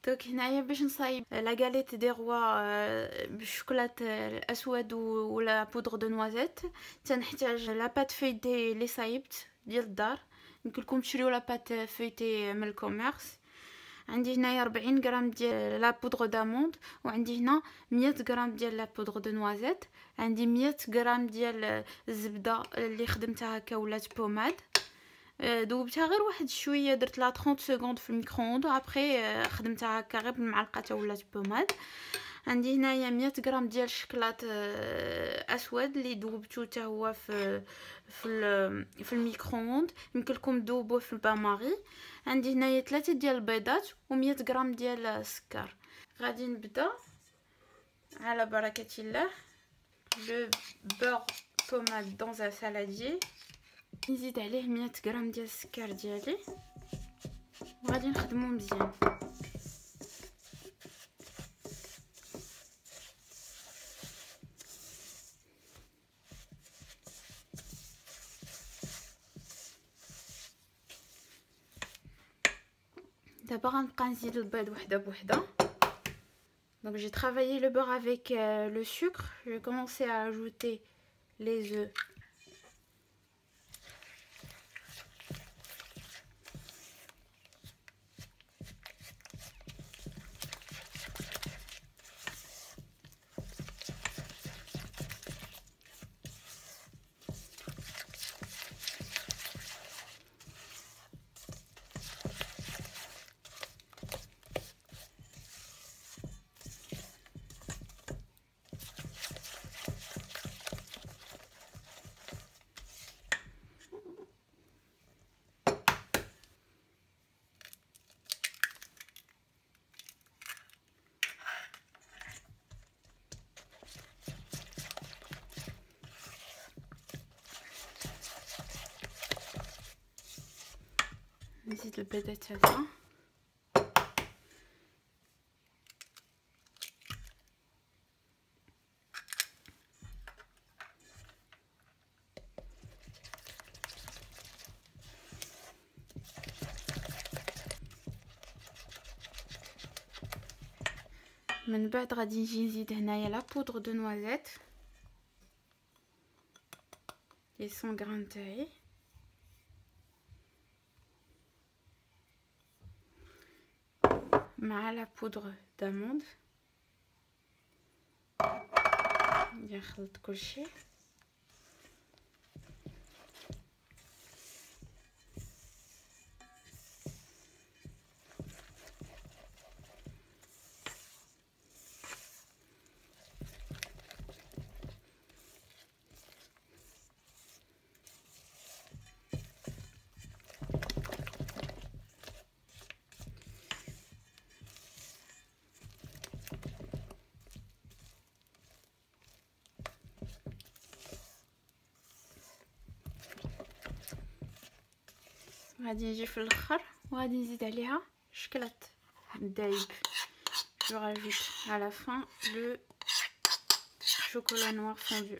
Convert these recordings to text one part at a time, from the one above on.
دوك هنايا باش نصايب لا غاليت دي روا بالشوكولات الاسود ولا بودغ دو نوازيت. تنحتاج لا بات فيتي لي صايبت ديال الدار. يمكن لكم تشريو لا بات فيتي من الكوميرس. عندي هنايا 40 غرام ديال لا بودغ داموند، وعندي هنا 100 غرام ديال لا بودغ دو نوازيت، عندي 100 غرام ديال الزبده اللي خدمتها هكا ولات بوماد. دوبتها غير واحد شويه، درت لها 30 سكوند في الميكرووند، وابري خدمتها هكا غير بالمعلقه حتى ولات بوماد. عندي هنايا 100 غرام ديال الشكلاط اسود اللي دوبتو حتى هو في الميكرووند. يمكن لكم تذوبوه في البان ماري. عندي هنايا 3 ديال البيضات و100 غرام ديال السكر. غادي نبدا على بركه الله. لو بور بوماد دون ان سالادير. نزيد عليه 100 غرام ديال السكر ديالي وغادي نخدمو مزيان. دابا غنبقى نزيد البيض وحده بوحده. Donc j'ai travaillé le beurre avec le sucre. Je vais commencer à ajouter les œufs. نزيد البيضات هذا. من بعد غادي نجي نزيد هنايا لا بودر دو نوازيت لي 100 غرام تاعي، مع لا بودر داموند. ندير نخلط كلشي. غادي نجي في الاخر وغادي نزيد عليها شكلاط دايب. جو راجوت على لا فان لو شوكولا نوار فوندو.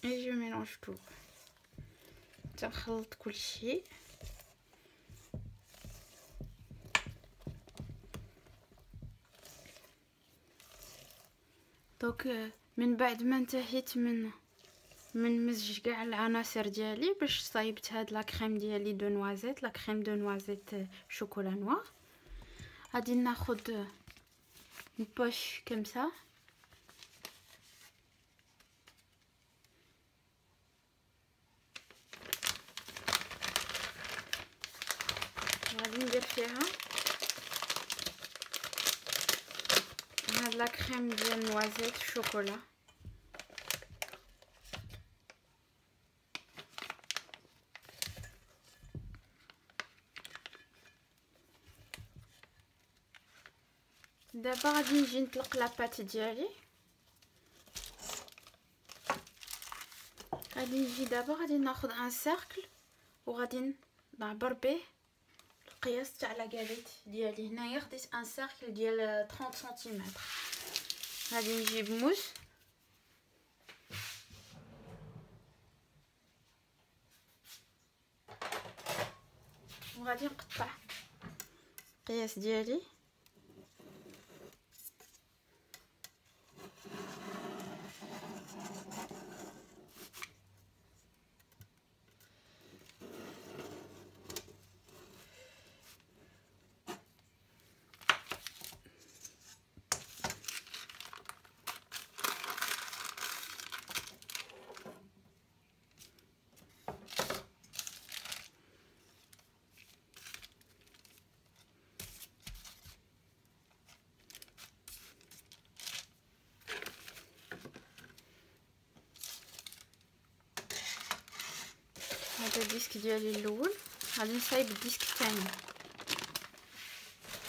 اي جو ميلونج تو. تنخلط كلشي. دونك من بعد ما انتهيت من مزج كاع العناصر ديالي باش صايبت هاد لا كريم ديالي دو نوازيت، لا كريم دو نوازيت شوكولا نوار. غادي ناخذ بوش كمسه غادي ندير فيها هاد لا كريم ديال نوازيت شوكولا. دابا غادي نجي نطلق لاباط ديالي. غادي ناخذ ان سيركل وغادي نعبر به القياس تاع لا غاليت ديالي. هنايا خديت ان سيركل ديال 30 سنتيمتر. غادي نجيب موس وغادي نقطع القياس ديالي. هذا الديسك ديالي الاول، غادي نصايب الديسك الثاني.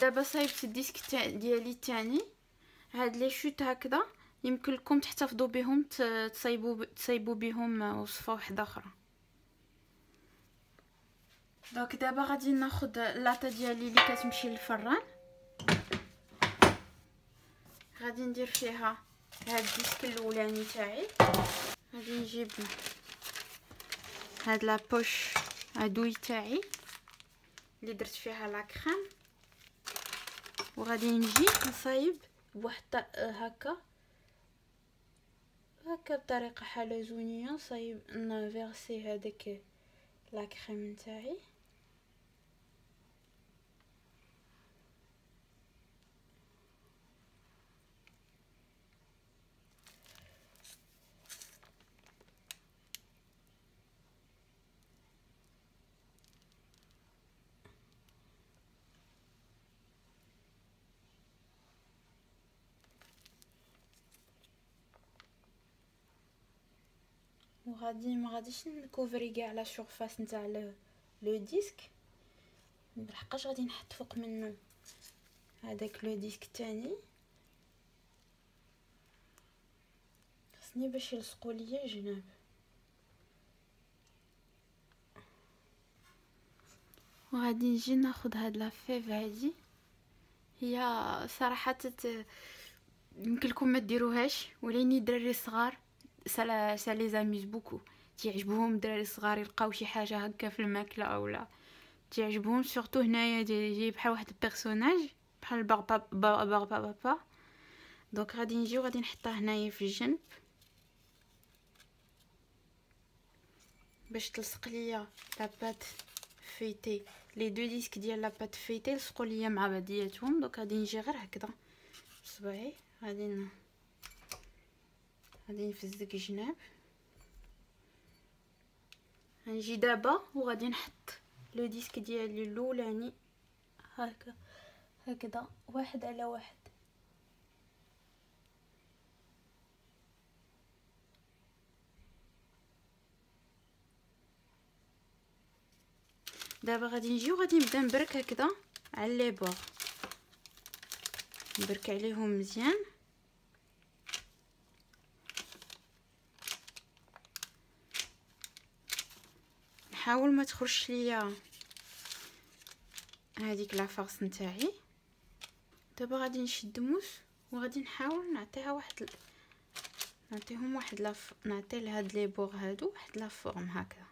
دابا صايبت الديسك ديالي الثاني. هاد لي شوت هكذا يمكن لكم تحتفظوا بهم، تصايبوا بهم وصفه واحده اخرى. دونك دابا غادي ناخذ اللاطه ديالي اللي كتمشي للفران، غادي ندير فيها هاد الديسك الاولاني تاعي. غادي نجيب هاد لابوش ادوي تاعي اللي درت فيها لا كريم، وغادي نجي نصايب بواحد هكا بطريقه حلزونيه، نصايب نفيرسي هذاك لا كريم تاعي. وغادي ما غاديش نكوفري كاع لا سورفاس نتاع لو ديسك، بالحقاش غادي نحط فوق منه هذاك لو ديسك الثاني، خصني باش يلصقوا ليا جناب. وغادي نجي ناخذ هاد لافيف هادي، هي صراحه يمكن لكم ما ديروهاش، ولكن الدراري الصغار سا لي زاميز بوكو، تعجبهم الدراري الصغار يلقاو شي حاجه هكا في الماكله اولا تعجبهم. سورتو هنايا جاي بحال واحد البيرسوناج بحال بابا. دونك غادي نجي وغادي نحطها هنايا في الجنب باش تلصق ليا لاباط فيتي. لي دو ديسك ديال لاباط فيتي لصقوا ليا مع بعضياتهم. دونك غادي نجي غير هكذا بصبعي، غادي نفزك جناب. غنجي دابا وغادي نحط لو ديسك ديالي الاولاني هكذا واحد على واحد. دابا غادي نجي وغادي نبدا نبرك هكذا على لي بور، نبرك عليهم مزيان. نحاول ما تخرجش ليا هذيك لا فارس نتاعي. دابا غادي نشد موس وغادي نحاول نعطيها نعطيهم واحد نعطي لهاد لي بور هادو واحد لا فورم هكذا.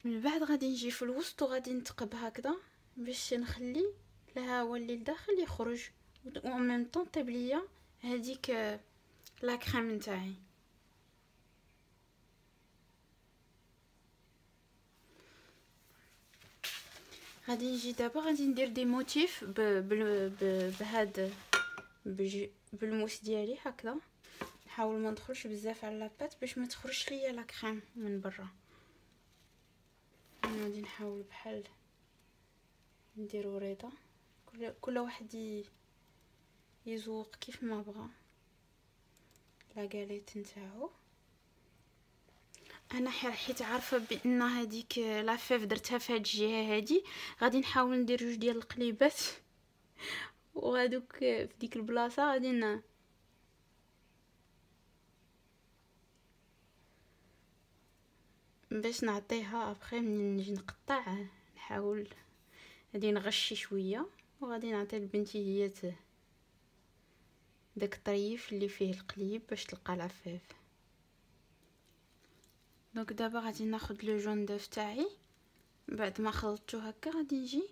من بعد غادي نجي في الوسط وغادي نتقب هكذا باش نخلي الهواء اللي لداخل يخرج، و ميم طون طيب ليا هذيك لا كريم نتاعي. غادي نجي دابا غادي ندير دي موتيف بهاد بالموس ديالي هكذا. نحاول ما ندخلش بزاف على لاباط باش ما تخرجش ليا لا كريم من برا. غادي نحاول بحال ندير وريضه، كل واحد يزوق كيف ما بغى لا غاليت نتاعو. انا حيت عارفه بان هذيك لافيف درتها في هاد الجهه هادي، غادي نحاول ندير جوج ديال القليبات وهادوك في ديك البلاصه غادي باش نعطيها ابخي من نجي نقطع. نحاول غادي نغشي شويه وغادي نعطي لبنتي هي داك الطريف اللي فيه القليب باش تلقى لافيف. دونك دابا غادي ناخذ لو جون دوف تاعي بعد ما خلطته هكا، غادي نجي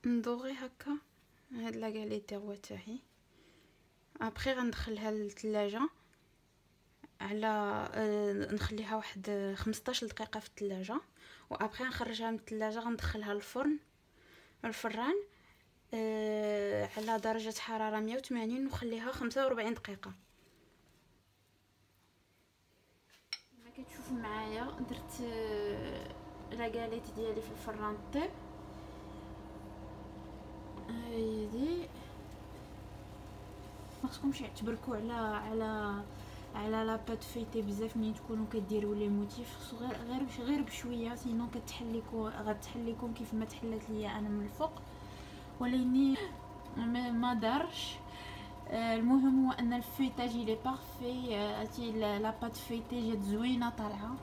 ندوغي هكا هاد لا غاليت ديروا تاعي. ابخي غندخلها للثلاجه على نخليها واحد 15 دقيقه في الثلاجه، وابخي نخرجها من الثلاجه غندخلها للفرن الفران على درجه حراره 180 ونخليها 45 دقيقه. كما كتشوفوا معايا درت لا غاليت ديالي في الفران طيب. هايدي مخصكمش تبركوا على لا بات فيتي بزاف ملي تكونوا كديروا لي موتيف، خصو غير بشويه، سينو غتحليكم كيف ما تحلات ليا انا من الفوق، ولكن ما دارش. المهم هو ان الفيتاج لي بارفي، هاتي لا بات فيتي جات زوينه طالعه.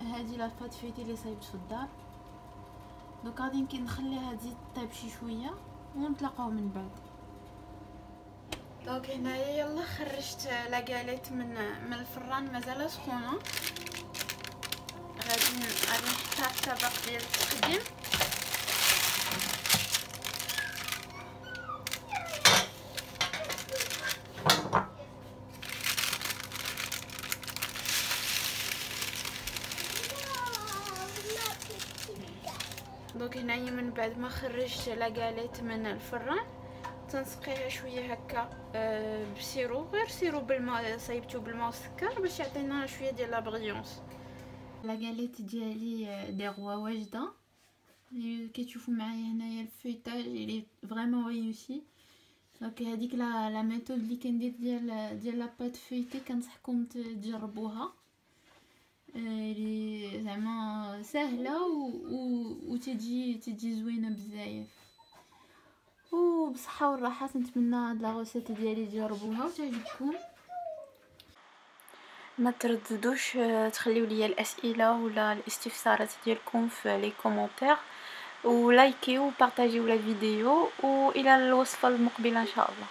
هذه لا بات فيتي اللي صايبت في الدار. دونك غادي نخليها تزيد طيب شي شويه ونتلاقاو من بعد. دونك هنايا يلا خرجت لا غاليت من الفران مازال سخونه، غادي نحطها في الطبق ديال التقديم. دونك هنايا من بعد ما خرجت لا غاليت من الفران تنسقيها شويه هكا بسيرو، غير سيرو بالماء، صايبتو بالماء والسكر باش يعطينا شويه ديال لا بريونس. لا غاليت ديالي ديغوا واجده، كتشوفوا معايا هنايا الفيتاج اللي فريمون ريوسي. دونك هذيك لا ميثود اللي كندير ديال لا بات فيتي كنصحكم تجربوها، اللي زعما سهله و تجي زوينه بزاف وبصحه والراحه. نتمنى هاد لا غوسيت ديالي تجربوها وتعجبكم. ما ترددوش تخليو لي الاسئله ولا الاستفسارات ديالكم في لي كومونتير، ولايكيو وبارطاجيو لا فيديو، والى الوصفه المقبله ان شاء الله.